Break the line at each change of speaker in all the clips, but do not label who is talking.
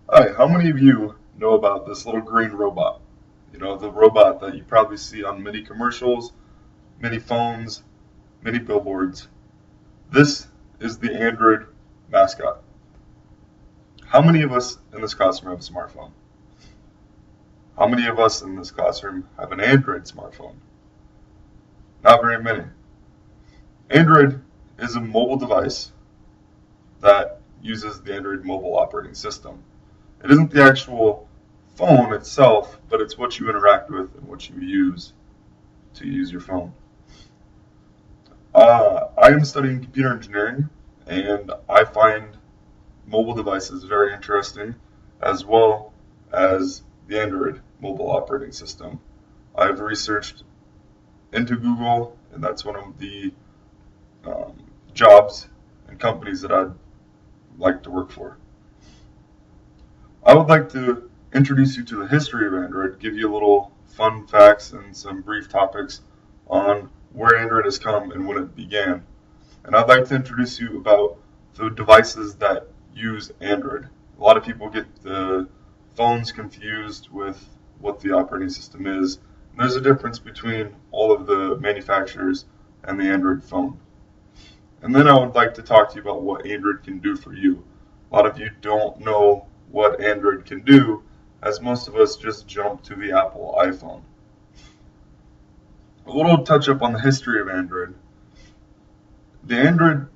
Hi, how many of you know about this little green robot? You know, the robot that you probably see on many commercials, many phones, many billboards. This is the Android mascot. How many of us in this classroom have a smartphone? How many of us in this classroom have an Android smartphone? Not very many. Android is a mobile device that uses the Android mobile operating system. It isn't the actual phone itself, but it's what you interact with and what you use to use your phone. I am studying computer engineering, and I find mobile devices very interesting, as well as the Android mobile operating system. I've researched into Google, and that's one of the um, jobs and companies that I'd like to work for. I would like to introduce you to the history of Android, give you a little fun facts and some brief topics on where Android has come and when it began. And I'd like to introduce you about the devices that use Android. A lot of people get the phones confused with what the operating system is. And there's a difference between all of the manufacturers and the Android phone. And then I would like to talk to you about what Android can do for you. A lot of you don't know what Android can do, as most of us just jump to the Apple iPhone. A little touch up on the history of Android. The Android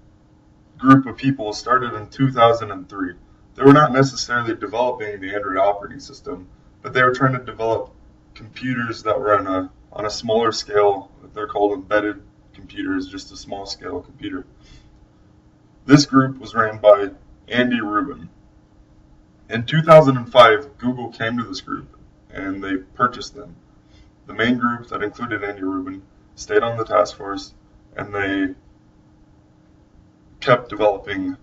group of people started in 2003. They were not necessarily developing the Android operating system, but they were trying to develop computers that were on a smaller scale. They're called embedded computers, just a small scale computer. This group was ran by Andy Rubin. In 2005, Google came to this group and they purchased them. The main group that included Andy Rubin stayed on the task force and they kept developing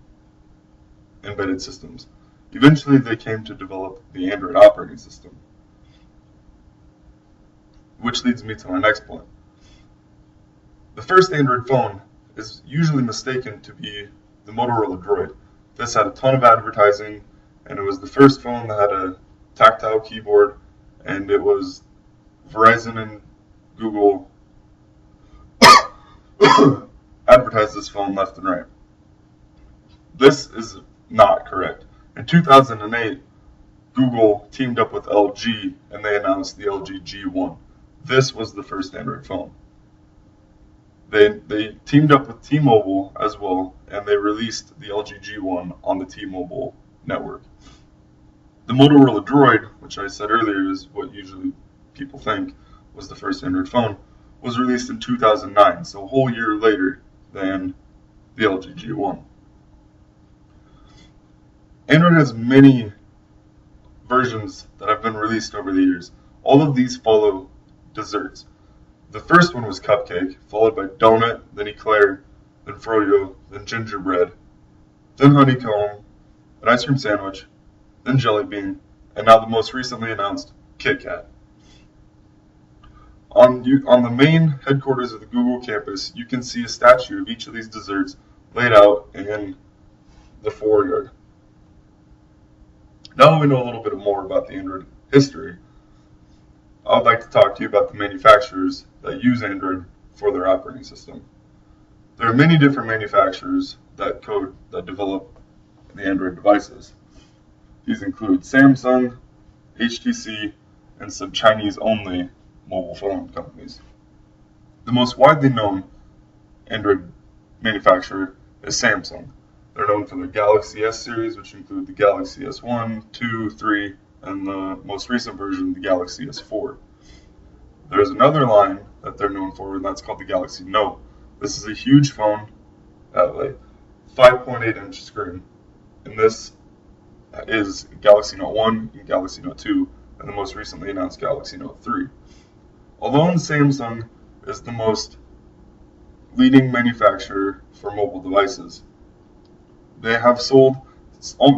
embedded systems. Eventually, they came to develop the Android operating system, which leads me to my next point. The first Android phone is usually mistaken to be the Motorola Droid. This had a ton of advertising, and it was the first phone that had a tactile keyboard, and it was Verizon and Google advertised this phone left and right. This is not correct. In 2008, Google teamed up with LG and they announced the LG G1. This was the first Android phone. They teamed up with T-Mobile as well, and they released the LG G1 on the T-Mobile network. The Motorola Droid, which I said earlier is what usually people think was the first Android phone, was released in 2009, so a whole year later than the LG G1. Android has many versions that have been released over the years. All of these follow desserts. The first one was cupcake, followed by donut, then eclair, then froyo, then gingerbread, then honeycomb, an ice cream sandwich, then jelly bean, and now the most recently announced Kit Kat. On the main headquarters of the Google campus, you can see a statue of each of these desserts laid out in the foreyard. Now we know a little bit more about the Android history. I would like to talk to you about the manufacturers that use Android for their operating system. There are many different manufacturers that develop the Android devices. These include Samsung, HTC, and some Chinese-only mobile phone companies. The most widely known Android manufacturer is Samsung. They're known for their Galaxy S series, which include the Galaxy S1, 2, 3, and the most recent version, the Galaxy S4. There's another line that they're known for, and that's called the Galaxy Note. This is a huge phone at like 5.8-inch screen, and this is Galaxy Note 1 and Galaxy Note 2, and the most recently announced Galaxy Note 3. Although Samsung is the most leading manufacturer for mobile devices, they have sold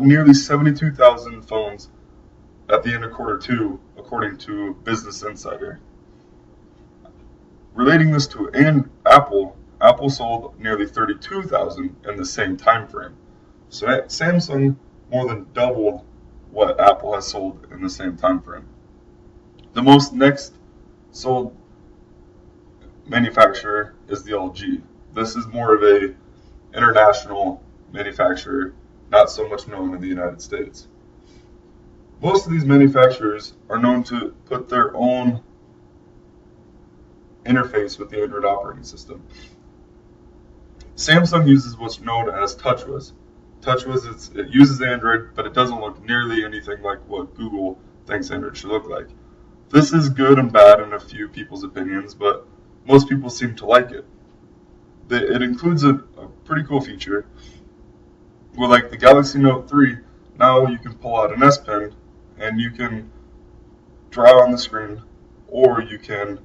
nearly 72,000 phones at the end of quarter two, according to Business Insider. Relating this to Apple, Apple sold nearly 32,000 in the same time frame. So Samsung more than doubled what Apple has sold in the same time frame. The most next sold manufacturer is the LG. This is more of a international manufacturer, not so much known in the United States. Most of these manufacturers are known to put their own interface with the Android operating system. Samsung uses what's known as TouchWiz. TouchWiz, it uses Android, but it doesn't look nearly anything like what Google thinks Android should look like. This is good and bad in a few people's opinions, but most people seem to like it. It includes a pretty cool feature where, like the Galaxy Note 3, now you can pull out an S Pen and you can draw on the screen, or you can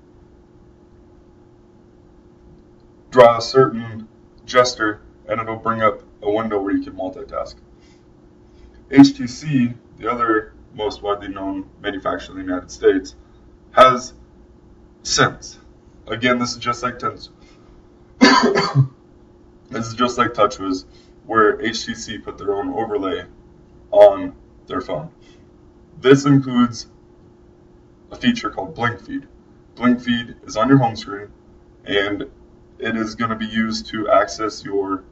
draw a certain gesture and it'll bring up a window where you can multitask. HTC, the other most widely known manufacturer in the United States, has Sense. Again, this is just like TouchWiz, where HTC put their own overlay on their phone. This includes a feature called Blink Feed. Blink Feed is on your home screen, and it is going to be used to access your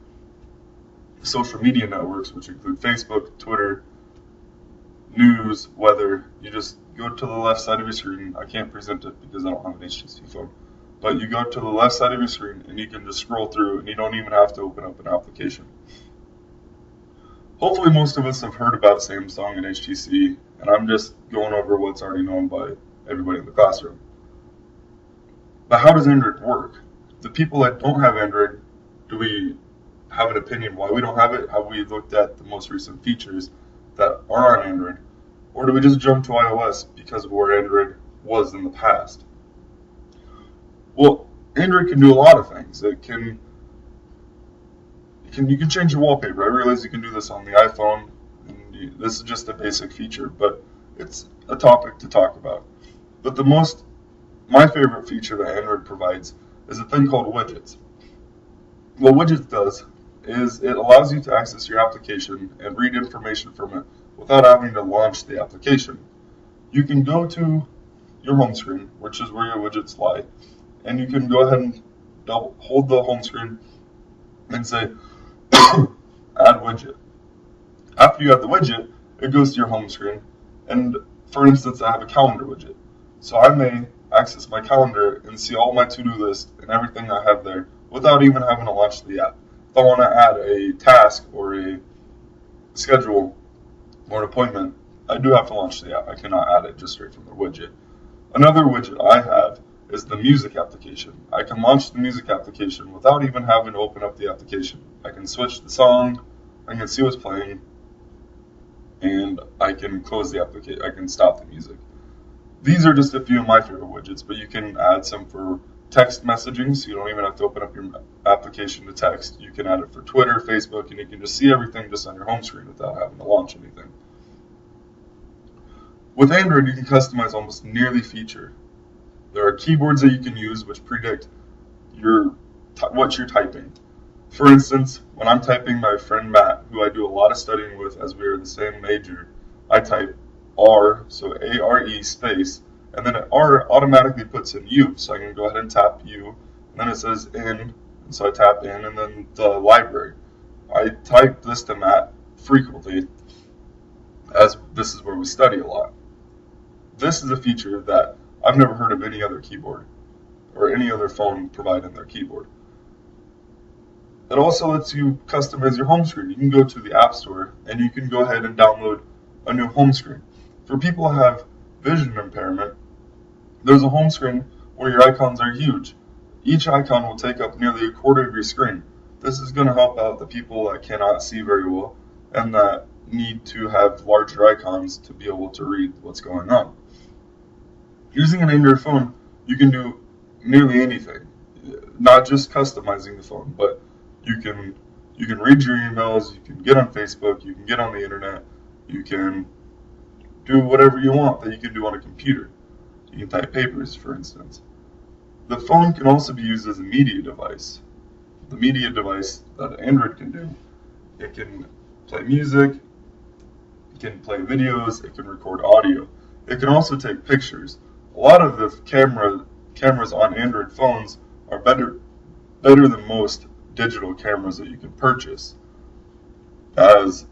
social media networks, which include Facebook, Twitter, news, weather. You just go to the left side of your screen. I can't present it because I don't have an HTC phone. But you go to the left side of your screen and you can just scroll through and you don't even have to open up an application. Hopefully most of us have heard about Samsung and HTC, and I'm just going over what's already known by everybody in the classroom. But how does Android work? The people that don't have Android, do we have an opinion why we don't have it? Have we looked at the most recent features that are on Android? Or do we just jump to iOS because of where Android was in the past? Well, Android can do a lot of things. You can change your wallpaper. I realize you can do this on the iPhone, and this is just a basic feature, but it's a topic to talk about. But my favorite feature that Android provides is a thing called widgets. What widgets does is it allows you to access your application and read information from it without having to launch the application. You can go to your home screen, which is where your widgets lie, and you can go ahead and hold the home screen and say, add widget. After you add the widget, it goes to your home screen, and for instance, I have a calendar widget. So I may access my calendar and see all my to-do list and everything I have there without even having to launch the app. If I want to add a task or a schedule or an appointment, I do have to launch the app. I cannot add it just straight from the widget. Another widget I have is the music application. I can launch the music application without even having to open up the application. I can switch the song, I can see what's playing, and I can close the application. I can stop the music. These are just a few of my favorite widgets, but you can add some for text messaging, so you don't even have to open up your application to text. You can add it for Twitter, Facebook, and you can just see everything just on your home screen without having to launch anything. With Android, you can customize almost nearly feature. There are keyboards that you can use which predict what you're typing. For instance, when I'm typing my friend Matt, who I do a lot of studying with as we are the same major, I type R, so A-R-E space, and then R automatically puts in U, so I can go ahead and tap U, and then it says in, and so I tap in, and then the library. I type this to Matt frequently, as this is where we study a lot. This is a feature that I've never heard of any other keyboard or any other phone providing their keyboard. It also lets you customize your home screen. You can go to the App Store and you can go ahead and download a new home screen. For people who have vision impairment, there's a home screen where your icons are huge. Each icon will take up nearly a quarter of your screen. This is going to help out the people that cannot see very well and that need to have larger icons to be able to read what's going on. Using an Android phone, you can do nearly anything. Not just customizing the phone, but you can read your emails, you can get on Facebook, you can get on the internet, you can do whatever you want that you can do on a computer. You can type papers, for instance. The phone can also be used as a media device. The media device that Android can do, it can play music, It can play videos, it can record audio. It can also take pictures. A lot of the cameras on Android phones are better than most digital cameras that you can purchase, as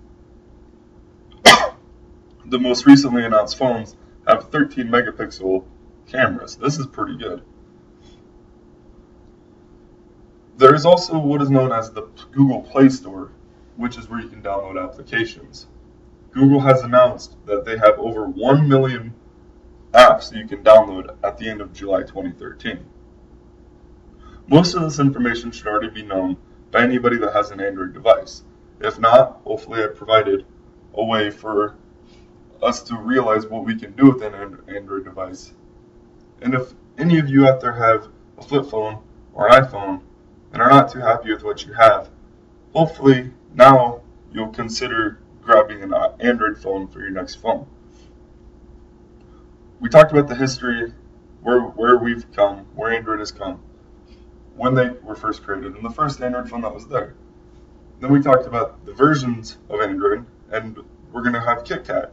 the most recently announced phones have 13 megapixel cameras. This is pretty good. There is also what is known as the Google Play Store, which is where you can download applications. Google has announced that they have over 1 million apps that you can download at the end of July 2013. Most of this information should already be known by anybody that has an Android device. If not, hopefully I provided a way for us to realize what we can do with an Android device. And if any of you out there have a flip phone or an iPhone and are not too happy with what you have, hopefully now you'll consider grabbing an Android phone for your next phone. We talked about the history, where we've come, where Android has come, when they were first created, and the first Android phone that was there. Then we talked about the versions of Android, and we're going to have KitKat.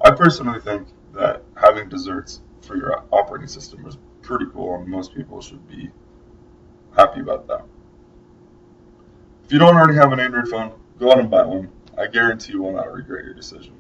I personally think that having desserts for your operating system is pretty cool, and most people should be happy about that. If you don't already have an Android phone, go out and buy one. I guarantee you will not regret your decision.